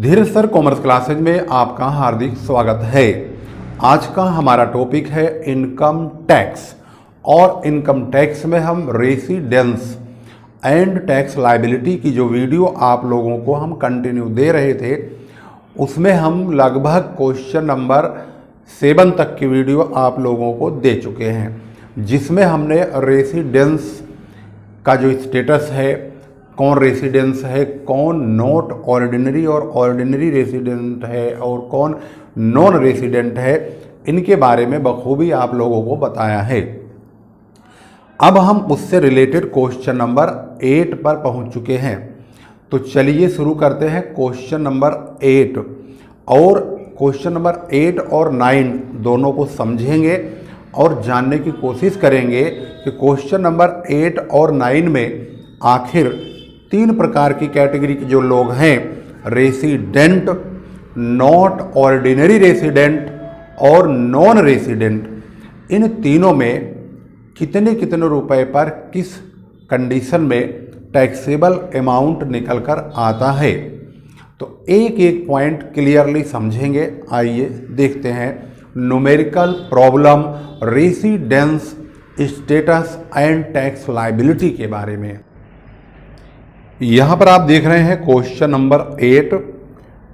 धीरज sir commerce classes में आपका हार्दिक स्वागत है। आज का हमारा टॉपिक है इनकम टैक्स और इनकम टैक्स में हम रेसिडेंस एंड टैक्स लायबिलिटी की जो वीडियो आप लोगों को हम कंटिन्यू दे रहे थे उसमें हम लगभग क्वेश्चन नंबर 7 तक की वीडियो आप लोगों को दे चुके हैं, जिसमें हमने रेसिडेंस का जो स्टेटस है, कौन रेसिडेंस है, कौन नॉट ऑर्डिनरी और ऑर्डिनरी रेसिडेंट है और कौन नॉन रेसिडेंट है, इनके बारे में बखूबी आप लोगों को बताया है। अब हम उससे रिलेटेड क्वेश्चन नंबर 8 पर पहुंच चुके हैं, तो चलिए शुरू करते हैं क्वेश्चन नंबर 8। और क्वेश्चन नंबर 8 और 9 दोनों को समझेंगे और जानने की कोशिश करेंगे कि क्वेश्चन नंबर 8 और 9 में आखिर 3 प्रकार की कैटेगरी के जो लोग हैं, रेसिडेंट, नॉट ऑर्डिनरी रेसिडेंट और नॉन रेसिडेंट, इन तीनों में कितने कितने रुपए पर किस कंडीशन में टैक्सेबल अमाउंट निकल कर आता है। तो एक एक पॉइंट क्लियरली समझेंगे। आइए देखते हैं numerical problem residence status and tax liability के बारे में। यहाँ पर आप देख रहे हैं question number 8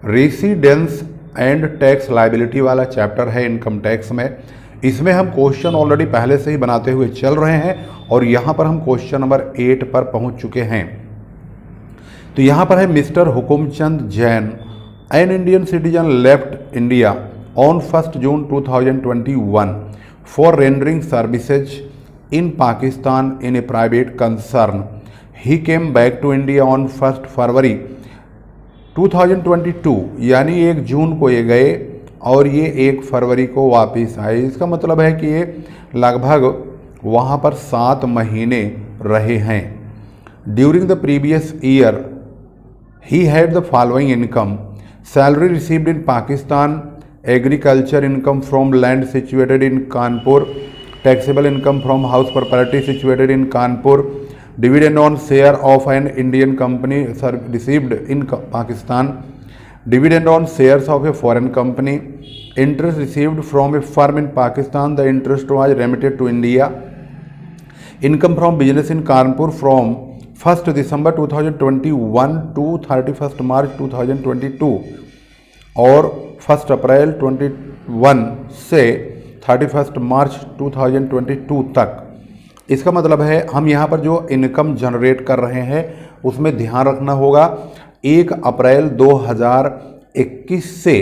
residence and tax liability वाला चैप्टर है इनकम टैक्स में। इसमें हम क्वेश्चन ऑलरेडी पहले से ही बनाते हुए चल रहे हैं और यहाँ पर हम क्वेश्चन नंबर 8 पर पहुँच चुके हैं। तो यहाँ पर है mister Hukumchand Jain, an Indian citizen left India on 1 June 2021 for rendering services in Pakistan in a private concern. He came back to India on 1 February 2022, यानी 1 जून को ये गए और ये 1 फरवरी को वापस आए। इसका मतलब है कि ये लगभग वहाँ पर 7 महीने रहे हैं। During the previous year he had the following income: salary received in Pakistan, agriculture income from land situated in Kanpur, taxable income from house property situated in Kanpur, dividend on share of an Indian company received in Pakistan, dividend on shares of a foreign company, interest received from a firm in Pakistan, the interest was remitted to India, income from business in Kanpur from 1st December 2021 to 31st March 2022 और 1 अप्रैल 21 से 31 मार्च 2022 तक। इसका मतलब है हम यहाँ पर जो इनकम जनरेट कर रहे हैं उसमें ध्यान रखना होगा 1 अप्रैल 2021 से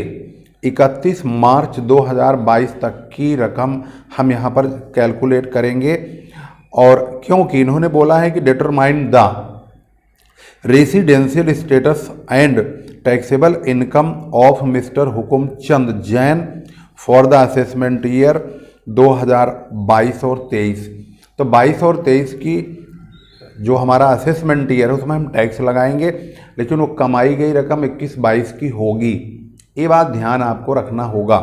31 मार्च 2022 तक की रकम हम यहाँ पर कैलकुलेट करेंगे। और क्योंकि इन्होंने बोला है कि determine the residential status and taxable income of mister Hukumchand Jain for the assessment year 2022 और 23। तो 22 और 23 की जो हमारा असेसमेंट ईयर है उसमें हम टैक्स लगाएंगे, लेकिन वो कमाई गई रकम 21-22 की होगी। ये बात ध्यान आपको रखना होगा।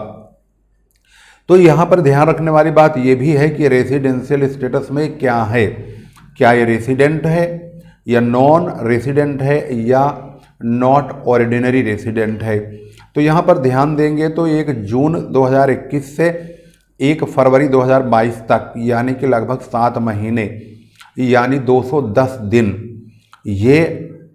तो यहाँ पर ध्यान रखने वाली बात ये भी है कि रेसिडेंशियल स्टेटस में क्या है, क्या ये रेसिडेंट है या नॉन रेसिडेंट है या नॉट ऑर्डिनरी रेसिडेंट है। तो यहाँ पर ध्यान देंगे तो 1 जून 2021 से 1 फरवरी 2022 तक, यानी कि लगभग 7 महीने यानी 210 दिन ये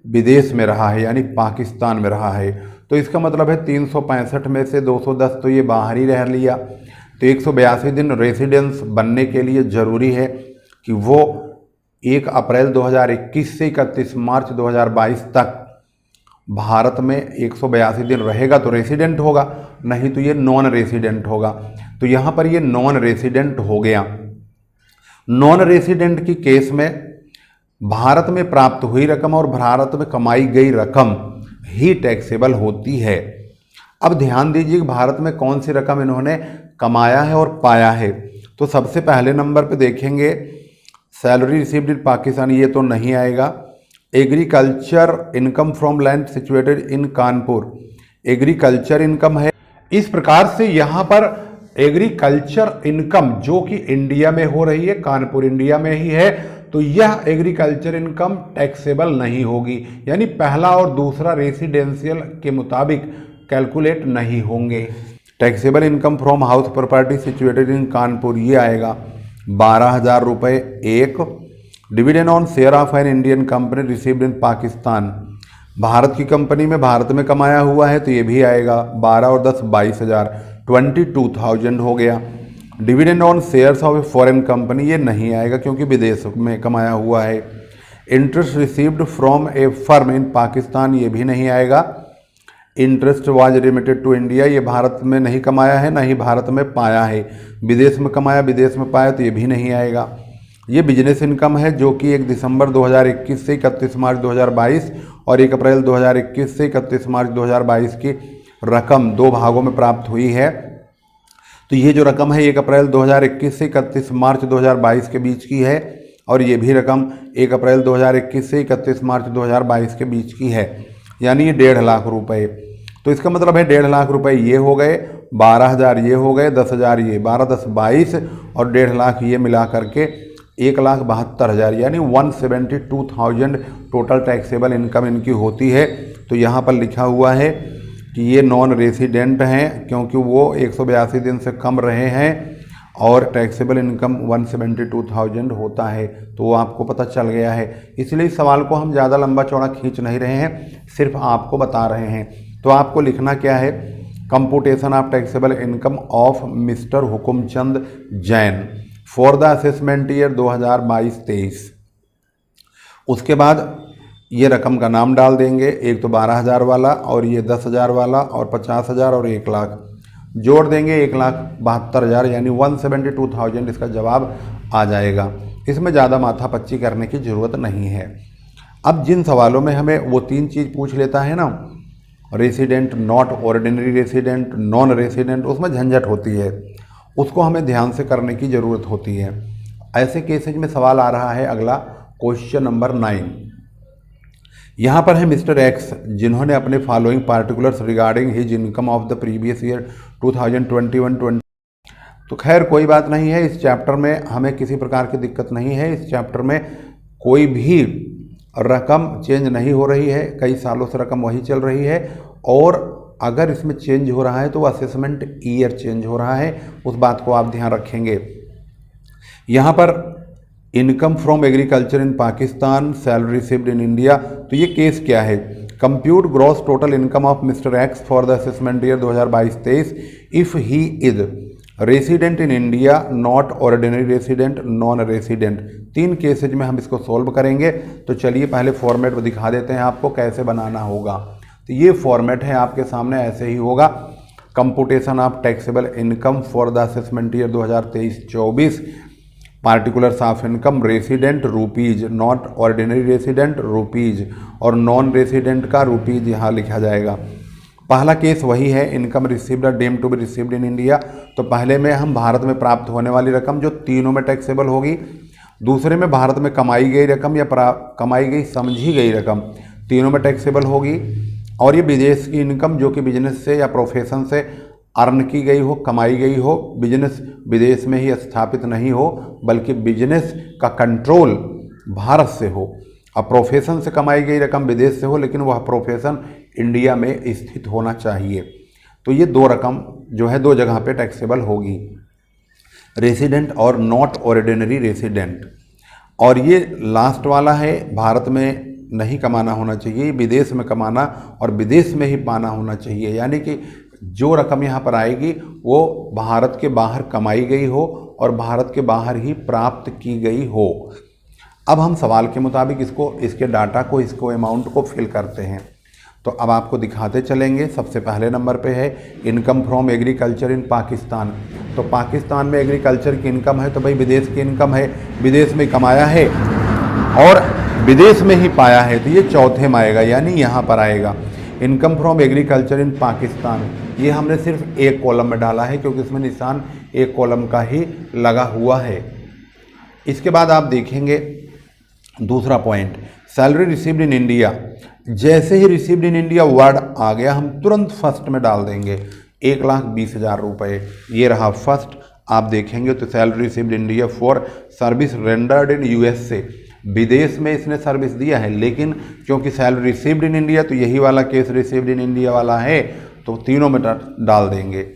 विदेश में रहा है, यानी पाकिस्तान में रहा है। तो इसका मतलब है 365 में से 210 तो ये बाहर ही रह लिया। तो 182 दिन रेसिडेंस बनने के लिए ज़रूरी है कि वो 1 अप्रैल 2021 से 31 मार्च 2022 तक भारत में 182 दिन रहेगा तो रेसिडेंट होगा, नहीं तो ये नॉन रेसिडेंट होगा। तो यहाँ पर ये नॉन रेसिडेंट हो गया। नॉन रेसिडेंट की केस में भारत में प्राप्त हुई रकम और भारत में कमाई गई रकम ही टैक्सेबल होती है। अब ध्यान दीजिए कि भारत में कौन सी रकम इन्होंने कमाया है और पाया है। तो सबसे पहले नंबर पे देखेंगे सैलरी रिसीव्ड इन पाकिस्तान, ये तो नहीं आएगा। Agriculture income from land situated in Kanpur, agriculture income है। इस प्रकार से यहाँ पर एग्रीकल्चर इनकम जो कि इंडिया में हो रही है, कानपुर इंडिया में ही है, तो यह एग्रीकल्चर इनकम टैक्सेबल नहीं होगी, यानी पहला और दूसरा रेसिडेंशियल के मुताबिक कैलकुलेट नहीं होंगे। Taxable income from house property situated in Kanpur, ये आएगा 12,000 रुपये एक। Dividend on share of an Indian company received in Pakistan, Bharat की कंपनी में भारत में कमाया हुआ है तो ये भी आएगा 12 और 10 22,000, 22,000 हो गया। Dividend on shares of a foreign company, ये नहीं आएगा क्योंकि विदेश में कमाया हुआ है। Interest received from a firm in Pakistan, ये भी नहीं आएगा। Interest was remitted to India, ये भारत में नहीं कमाया है, ना ही भारत में पाया है, विदेश में कमाया विदेश में पाया, तो ये भी नहीं आएगा। ये बिजनेस इनकम है जो कि 1 दिसंबर 2021 से 31 मार्च 2022 और 1 अप्रैल 2021 से 31 मार्च 2022 की रकम 2 भागों में प्राप्त हुई है। तो ये जो रकम है 1 अप्रैल 2021 से 31 मार्च 2022 के बीच की है, और ये भी रकम 1 अप्रैल 2021 से 31 मार्च 2022 के बीच की है, यानी ये 1.5 लाख रुपए। तो इसका मतलब है 1.5 लाख रुपए ये हो गए, 12,000 ये हो गए, 10,000 ये, 12 10 22 और 1.5 लाख ये मिला करके 1,72,000 यानी 172,000 टोटल टैक्सेबल इनकम इनकी होती है। तो यहाँ पर लिखा हुआ है कि ये नॉन रेसिडेंट हैं क्योंकि वो 182 दिन से कम रहे हैं और टैक्सेबल इनकम 172,000 होता है, तो वो आपको पता चल गया है। इसलिए इस सवाल को हम ज़्यादा लंबा चौड़ा खींच नहीं रहे हैं, सिर्फ आपको बता रहे हैं। तो आपको लिखना क्या है, computation of taxable income of mister Hukumchand Jain for the assessment year 2022-23। उसके बाद ये रकम का नाम डाल देंगे, एक तो 12,000 वाला और ये 10,000 वाला और 50,000 और 1 लाख जोड़ देंगे, 1,72,000 यानी 172,000 इसका जवाब आ जाएगा। इसमें ज़्यादा माथापच्ची करने की ज़रूरत नहीं है। अब जिन सवालों में हमें वो 3 चीज़ पूछ लेता है ना, resident, not ordinary resident, non resident, उसमें झंझट होती है, उसको हमें ध्यान से करने की ज़रूरत होती है। ऐसे केसेज में सवाल आ रहा है अगला क्वेश्चन नंबर 9। यहाँ पर है मिस्टर एक्स जिन्होंने अपने following particulars regarding his income of the previous year 2021-20। तो खैर कोई बात नहीं है, इस चैप्टर में हमें किसी प्रकार की दिक्कत नहीं है। इस चैप्टर में कोई भी रकम चेंज नहीं हो रही है, कई सालों से रकम वही चल रही है, और अगर इसमें चेंज हो रहा है तो असेसमेंट ईयर चेंज हो रहा है, उस बात को आप ध्यान रखेंगे। यहाँ पर income from agriculture in Pakistan, salary received in India, तो ये केस क्या है, compute gross total income of mister x for the assessment year 2022-23 if he is resident in India, not ordinary resident, non resident. 3 cases में हम इसको solve करेंगे। तो चलिए पहले फॉर्मेट दिखा देते हैं आपको कैसे बनाना होगा। तो ये फॉर्मेट है आपके सामने, ऐसे ही होगा। Computation of taxable income for the assessment year 2023-24, particulars of income resident rupees, not ordinary resident rupees, और नॉन रेसिडेंट का रुपीज यहाँ लिखा जाएगा। पहला केस वही है, income received deemed to be received in India. तो पहले में हम भारत में प्राप्त होने वाली रकम जो तीनों में टैक्सेबल होगी, दूसरे में भारत में कमाई गई रकम या कमाई गई समझी गई रकम, तीनों में टैक्सेबल होगी। और ये विदेश की इनकम जो कि बिजनेस से या प्रोफेशन से अर्न की गई हो, कमाई गई हो, बिजनेस विदेश में ही स्थापित नहीं हो बल्कि बिजनेस का कंट्रोल भारत से हो। अब प्रोफेशन से कमाई गई रकम विदेश से हो लेकिन वह प्रोफेशन इंडिया में स्थित होना चाहिए। तो ये 2 रकम जो है 2 जगह पे टैक्सेबल होगी, रेसिडेंट और नॉट ऑर्डिनरी रेसिडेंट। और ये लास्ट वाला है, भारत में नहीं कमाना होना चाहिए, विदेश में कमाना और विदेश में ही पाना होना चाहिए। यानी कि जो रकम यहाँ पर आएगी वो भारत के बाहर कमाई गई हो और भारत के बाहर ही प्राप्त की गई हो। अब हम सवाल के मुताबिक इसके डाटा को, इसको अमाउंट को फिल करते हैं। तो अब आपको दिखाते चलेंगे। सबसे पहले नंबर पे है income from agriculture in Pakistan. तो पाकिस्तान में एग्रीकल्चर की इनकम है तो भाई विदेश की इनकम है, विदेश में कमाया है और विदेश में ही पाया है, तो ये चौथे में आएगा, यानी यहाँ पर आएगा income from agriculture in Pakistan. ये हमने सिर्फ एक कॉलम में डाला है क्योंकि इसमें निशान एक कॉलम का ही लगा हुआ है। इसके बाद आप देखेंगे दूसरा point, salary received in India. जैसे ही रिसीव्ड इन इंडिया वर्ड आ गया हम तुरंत फर्स्ट में डाल देंगे 1,20,000 रुपये। ये रहा फर्स्ट। आप देखेंगे तो salary received in India for service rendered in USA, विदेश में इसने सर्विस दिया है, लेकिन क्योंकि सैलरी रिसीव्ड इन इंडिया, तो यही वाला केस रिसीव्ड इन इंडिया वाला है, तो तीनों में डाल देंगे।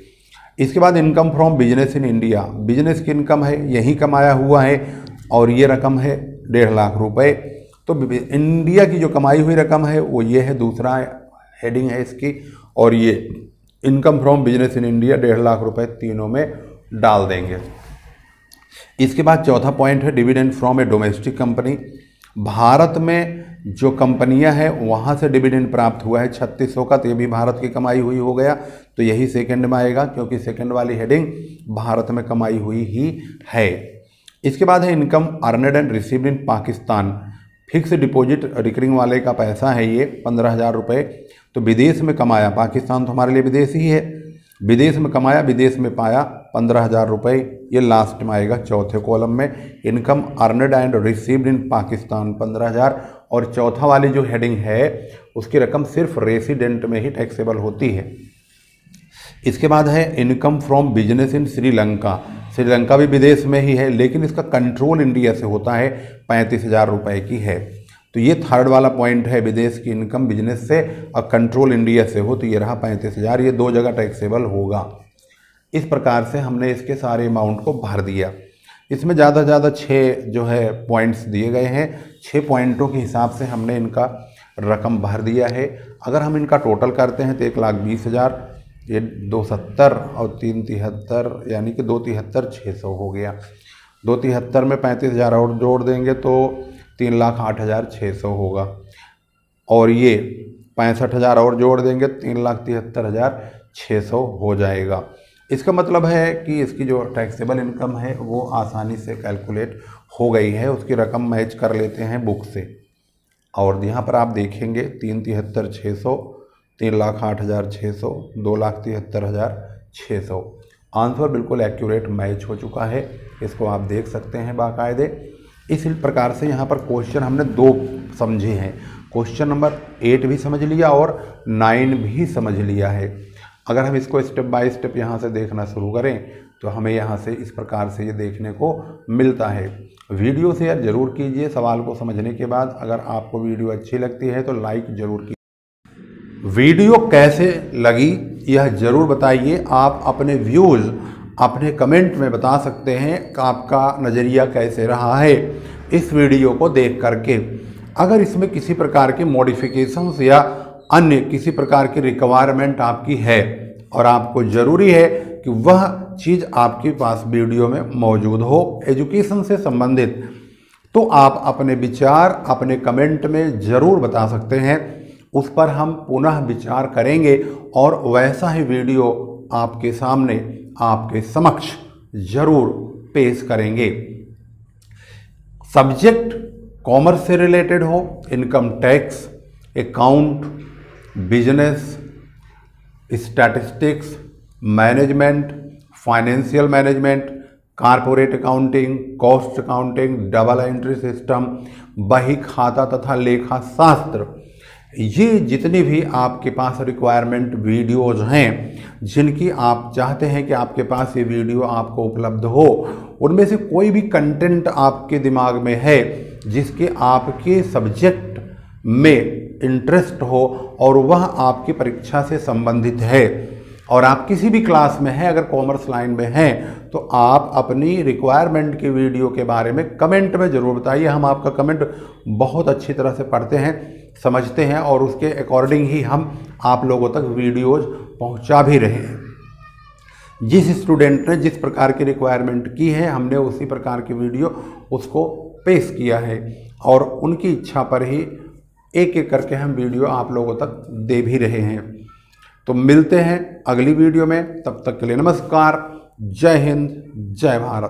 इसके बाद income from business in India, business की इनकम है, यही कमाया हुआ है और ये रकम है 1.5 लाख रुपए। तो इंडिया की जो कमाई हुई रकम है वो ये है, दूसरा हेडिंग है इसकी, और ये income from business in India 1.5 lakh रुपए तीनों में डाल देंगे। इसके बाद चौथा पॉइंट है dividend from A domestic company, Bharat में जो कंपनियां हैं वहां से डिविडेंड प्राप्त हुआ है 3600 का, तो ये भी भारत की कमाई हुई हो गया, तो यही सेकंड में आएगा क्योंकि सेकंड वाली हेडिंग भारत में कमाई हुई ही है। इसके बाद है income earned and received in Pakistan, fix deposit recurring वाले का पैसा है ये 15,000 रुपये, तो विदेश में कमाया, पाकिस्तान तो हमारे लिए विदेश ही है, विदेश में कमाया, विदेश में पाया 15,000 रुपये, ये लास्ट में आएगा चौथे कॉलम में। Income earned and received in Pakistan 15,000, और चौथा वाली जो हेडिंग है उसकी रकम सिर्फ रेसिडेंट में ही टैक्सेबल होती है। इसके बाद है income from business in Sri Lanka, Sri Lanka भी विदेश में ही है लेकिन इसका कंट्रोल इंडिया से होता है, 35,000 रुपये की है। तो ये थर्ड वाला पॉइंट है, विदेश की इनकम बिजनेस से और कंट्रोल इंडिया से हो, तो ये रहा 35,000, ये 2 जगह टैक्सेबल होगा। इस प्रकार से हमने इसके सारे अमाउंट को भर दिया। इसमें ज़्यादा से ज़्यादा 6 जो है पॉइंट्स दिए गए हैं, 6 पॉइंटों के हिसाब से हमने इनका रकम भर दिया है। अगर हम इनका टोटल करते हैं तो 1,20,000, ये 270 और 373 यानी कि 273 600 हो गया। 273 में 35,000 और जोड़ देंगे तो 3,08,600 होगा, और ये 65,000 और जोड़ देंगे 3,73,600 हो जाएगा। इसका मतलब है कि इसकी जो टैक्सेबल इनकम है वो आसानी से कैलकुलेट हो गई है, उसकी रकम मैच कर लेते हैं बुक से। और यहाँ पर आप देखेंगे 3,73,600, 3,08,600, 2,73,600, आंसर बिल्कुल एक्यूरेट मैच हो चुका है, इसको आप देख सकते हैं बाकायदे। इस प्रकार से यहाँ पर क्वेश्चन हमने 2 समझे हैं, क्वेश्चन नंबर 8 भी समझ लिया और 9 भी समझ लिया है। अगर हम इसको स्टेप बाय स्टेप यहाँ से देखना शुरू करें तो हमें यहाँ से इस प्रकार से ये देखने को मिलता है। वीडियो शेयर जरूर कीजिए सवाल को समझने के बाद। अगर आपको वीडियो अच्छी लगती है तो लाइक जरूर कीजिए। वीडियो कैसे लगी यह जरूर बताइए। आप अपने व्यूज़ अपने कमेंट में बता सकते हैं कि आपका नज़रिया कैसे रहा है इस वीडियो को देख करके। अगर इसमें किसी प्रकार के मॉडिफिकेशंस या अन्य किसी प्रकार की रिक्वायरमेंट आपकी है और आपको ज़रूरी है कि वह चीज़ आपके पास वीडियो में मौजूद हो एजुकेशन से संबंधित, तो आप अपने विचार अपने कमेंट में ज़रूर बता सकते हैं। उस पर हम पुनः विचार करेंगे और वैसा ही वीडियो आपके सामने आपके समक्ष ज़रूर पेश करेंगे। सब्जेक्ट कॉमर्स से रिलेटेड हो, income tax, account, business, statistics, management, financial management, corporate accounting, cost accounting, double entry system, बही खाता तथा लेखा शास्त्र, ये जितनी भी आपके पास रिक्वायरमेंट वीडियोज़ हैं जिनकी आप चाहते हैं कि आपके पास ये वीडियो आपको उपलब्ध हो, उनमें से कोई भी कंटेंट आपके दिमाग में है जिसके आपके सब्जेक्ट में इंटरेस्ट हो और वह आपकी परीक्षा से संबंधित है और आप किसी भी क्लास में हैं, अगर कॉमर्स लाइन में हैं, तो आप अपनी रिक्वायरमेंट के वीडियो के बारे में कमेंट में ज़रूर बताइए। हम आपका कमेंट बहुत अच्छी तरह से पढ़ते हैं, समझते हैं और उसके अकॉर्डिंग ही हम आप लोगों तक वीडियोज़ पहुंचा भी रहे हैं। जिस स्टूडेंट ने जिस प्रकार की रिक्वायरमेंट की है हमने उसी प्रकार की वीडियो उसको पेश किया है और उनकी इच्छा पर ही एक एक करके हम वीडियो आप लोगों तक दे भी रहे हैं। तो मिलते हैं अगली वीडियो में, तब तक के लिए नमस्कार। जय हिंद, जय भारत।